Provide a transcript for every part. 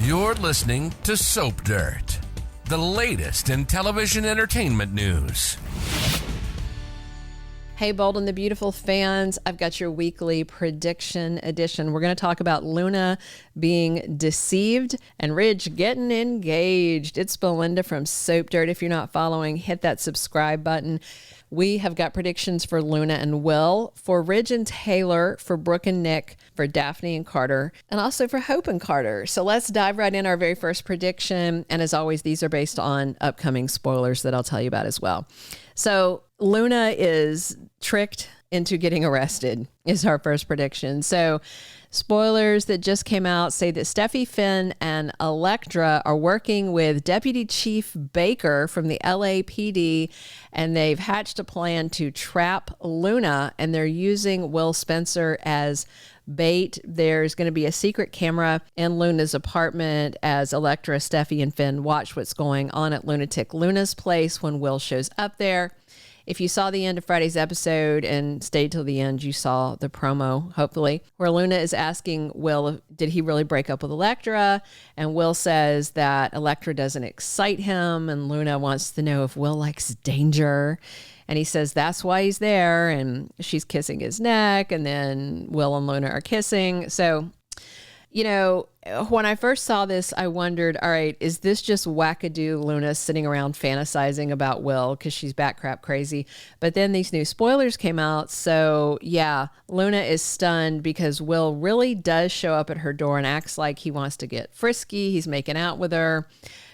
You're listening to Soap Dirt, the latest in television entertainment news. Hey, Bold and the Beautiful fans, I've got your weekly prediction edition. We're going to talk about Luna being deceived and Ridge getting engaged. It's Belinda from Soap Dirt. If you're not following, hit that subscribe button. We have got predictions for Luna and Will, for Ridge and Taylor, for Brooke and Nick, for Daphne and Carter, and also for Hope and Carter. So let's dive right in our very first prediction. And as always, these are based on upcoming spoilers that I'll tell you about as well. So Luna is tricked into getting arrested is our first prediction. So spoilers that just came out say that Steffy, Finn, and Electra are working with Deputy Chief Baker from the LAPD, and they've hatched a plan to trap Luna, and they're using Will Spencer as bait. There's going to be a secret camera in Luna's apartment as Electra, Steffy, and Finn watch what's going on at Lunatic Luna's place when Will shows up there. If you saw the end of Friday's episode and stayed till the end, you saw the promo, hopefully, where Luna is asking Will, did he really break up with Electra? And Will says that Electra doesn't excite him, and Luna wants to know if Will likes danger. And he says that's why he's there, and she's kissing his neck, and then Will and Luna are kissing. So, you know, when I first saw this, I wondered, all right, is this just wackadoo Luna sitting around fantasizing about Will because she's bat-crap crazy? But then these new spoilers came out. So yeah, Luna is stunned because Will really does show up at her door and acts like he wants to get frisky. He's making out with her.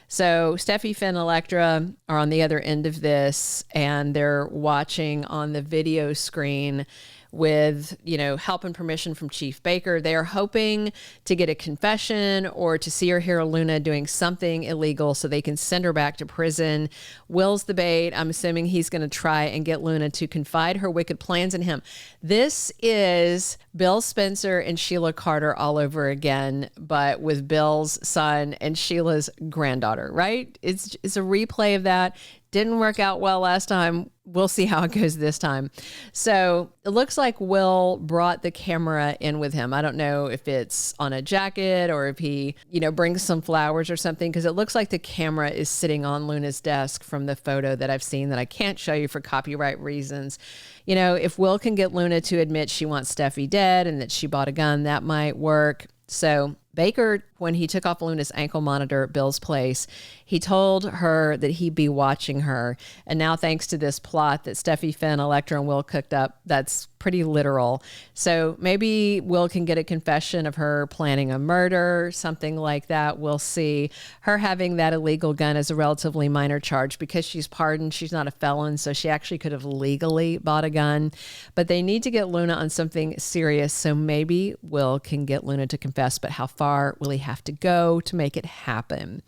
So Steffy, Finn, and Electra are on the other end of this, and they're watching on the video screen with, you know, help and permission from Chief Baker. They are hoping to get a confession or to see or hear Luna doing something illegal so they can send her back to prison. Will's the bait. I'm assuming he's going to try and get Luna to confide her wicked plans in him. This is Bill Spencer and Sheila Carter all over again, but with Bill's son and Sheila's granddaughter, right? It's a replay of that. Didn't work out well last time. We'll see how it goes this time. So it looks like Will brought the camera in with him. I don't know if it's on a jacket or if he, you know, brings some flowers or something, because it looks like the camera is sitting on Luna's desk from the photo that I've seen that I can't show you for copyright reasons. You know, if Will can get Luna to admit she wants Steffy dead and that she bought a gun, that might work. So Baker, when he took off Luna's ankle monitor at Bill's place, he told her that he'd be watching her. And now, thanks to this plot that Steffy, Finn, Electra, and Will cooked up, that's pretty literal. So maybe Will can get a confession of her planning a murder, something like that. We'll see. Her having that illegal gun is a relatively minor charge because she's pardoned. She's not a felon, so she actually could have legally bought a gun. But they need to get Luna on something serious, so maybe Will can get Luna to confess. But how far will he have to go to make it happen?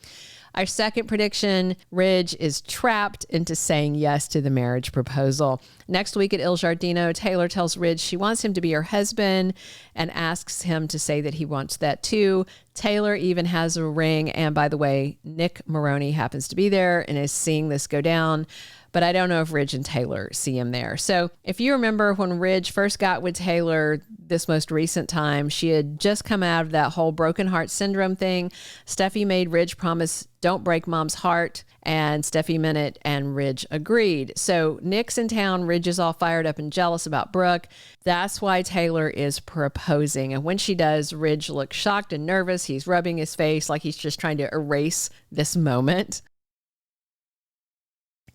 Our second prediction, Ridge is trapped into saying yes to the marriage proposal. Next week at Il Giardino, Taylor tells Ridge she wants him to be her husband and asks him to say that he wants that too. Taylor even has a ring. And by the way, Nick Marone happens to be there and is seeing this go down. But I don't know if Ridge and Taylor see him there. So if you remember when Ridge first got with Taylor this most recent time, she had just come out of that whole broken heart syndrome thing. Steffy made Ridge promise, don't break mom's heart. And Steffy meant it, and Ridge agreed. So Nick's in town. Ridge is all fired up and jealous about Brooke. That's why Taylor is proposing. And when she does, Ridge looks shocked and nervous. He's rubbing his face like he's just trying to erase this moment.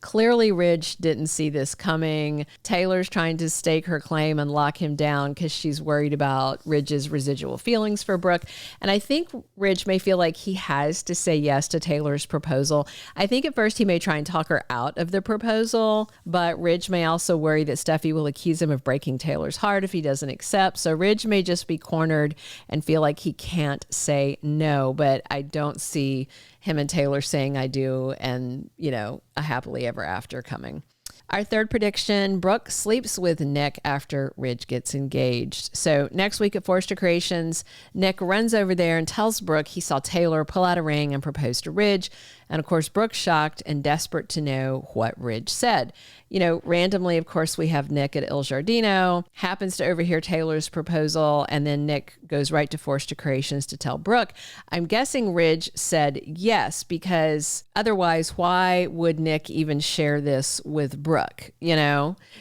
Clearly, Ridge didn't see this coming. Taylor's trying to stake her claim and lock him down because she's worried about Ridge's residual feelings for Brooke. And I think Ridge may feel like he has to say yes to Taylor's proposal. I think at first he may try and talk her out of the proposal, but Ridge may also worry that Steffy will accuse him of breaking Taylor's heart if he doesn't accept. So Ridge may just be cornered and feel like he can't say no, but I don't see him and Taylor saying I do and, you know, a happily ever after coming. Our third prediction, Brooke sleeps with Nick after Ridge gets engaged. So next week at Forrester Creations, Nick runs over there and tells Brooke he saw Taylor pull out a ring and propose to Ridge. And of course, Brooke's shocked and desperate to know what Ridge said. Randomly, of course, we have Nick at Il Giardino, happens to overhear Taylor's proposal, and then Nick goes right to Forrester Creations to tell Brooke. I'm guessing Ridge said yes, because otherwise, why would Nick even share this with Brooke,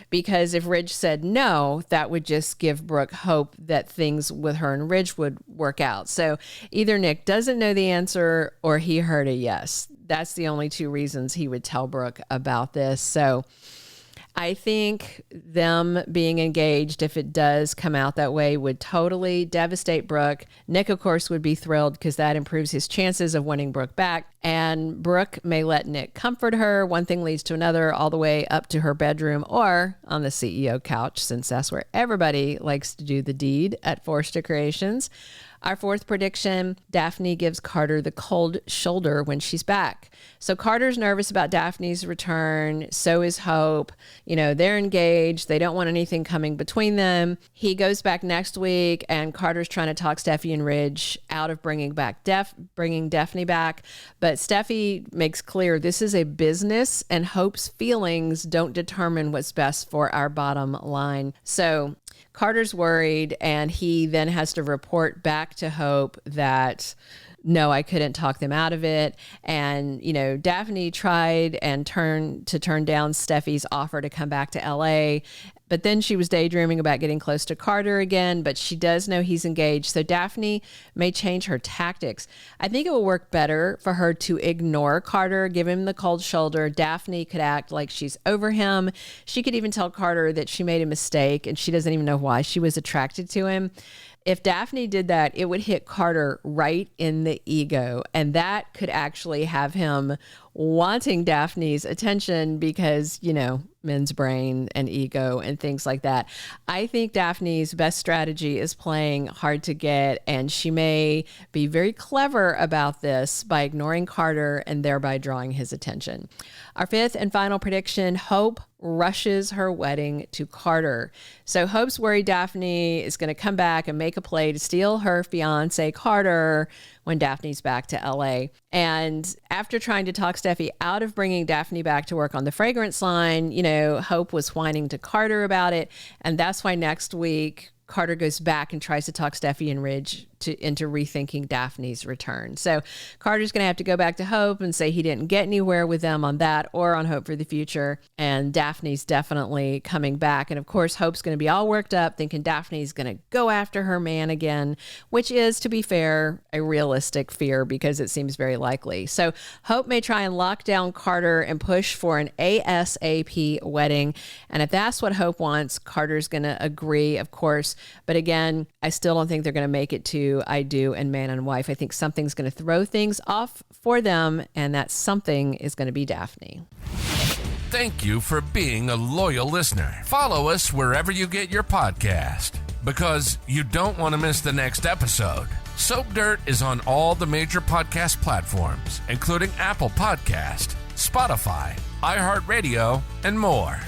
Because if Ridge said no, that would just give Brooke hope that things with her and Ridge would work out. So either Nick doesn't know the answer or he heard a yes. That's the only two reasons he would tell Brooke about this. So I think them being engaged, if it does come out that way, would totally devastate Brooke. Nick, of course, would be thrilled because that improves his chances of winning Brooke back. And Brooke may let Nick comfort her. One thing leads to another, all the way up to her bedroom or on the CEO couch, since that's where everybody likes to do the deed at Forrester Creations. Our fourth prediction, Daphne gives Carter the cold shoulder when she's back. So Carter's nervous about Daphne's return. So is Hope. They're engaged. They don't want anything coming between them. He goes back next week, and Carter's trying to talk Steffy and Ridge out of bringing Daphne back. But Steffy makes clear this is a business, and Hope's feelings don't determine what's best for our bottom line. So Carter's worried, and he then has to report back to Hope that, no, I couldn't talk them out of it. And, Daphne tried and turn down Steffy's offer to come back to LA. But then she was daydreaming about getting close to Carter again, but she does know he's engaged. So Daphne may change her tactics. I think it will work better for her to ignore Carter, give him the cold shoulder. Daphne could act like she's over him. She could even tell Carter that she made a mistake and she doesn't even know why she was attracted to him. If Daphne did that, it would hit Carter right in the ego. And that could actually have him wanting Daphne's attention because, men's brain and ego and things like that. I think Daphne's best strategy is playing hard to get, and she may be very clever about this by ignoring Carter and thereby drawing his attention. Our fifth and final prediction, Hope rushes her wedding to Carter. So Hope's worried Daphne is going to come back and make a play to steal her fiance Carter when Daphne's back to LA. And after trying to talk Steffy out of bringing Daphne back to work on the fragrance line, Hope was whining to Carter about it. And that's why next week, Carter goes back and tries to talk Steffy and Ridge into rethinking Daphne's return. So Carter's going to have to go back to Hope and say he didn't get anywhere with them on that or on Hope for the Future. And Daphne's definitely coming back. And of course, Hope's going to be all worked up thinking Daphne's going to go after her man again, which is, to be fair, a realistic fear because it seems very likely. So Hope may try and lock down Carter and push for an ASAP wedding. And if that's what Hope wants, Carter's going to agree, of course. But again, I still don't think they're going to make it to I do and man and wife. I think something's going to throw things off for them, and that something is going to be Daphne. Thank you for being a loyal listener. Follow us wherever you get your podcast, because you don't want to miss the next episode. Soap Dirt is on all the major podcast platforms, including Apple Podcast, Spotify, iHeartRadio, and more.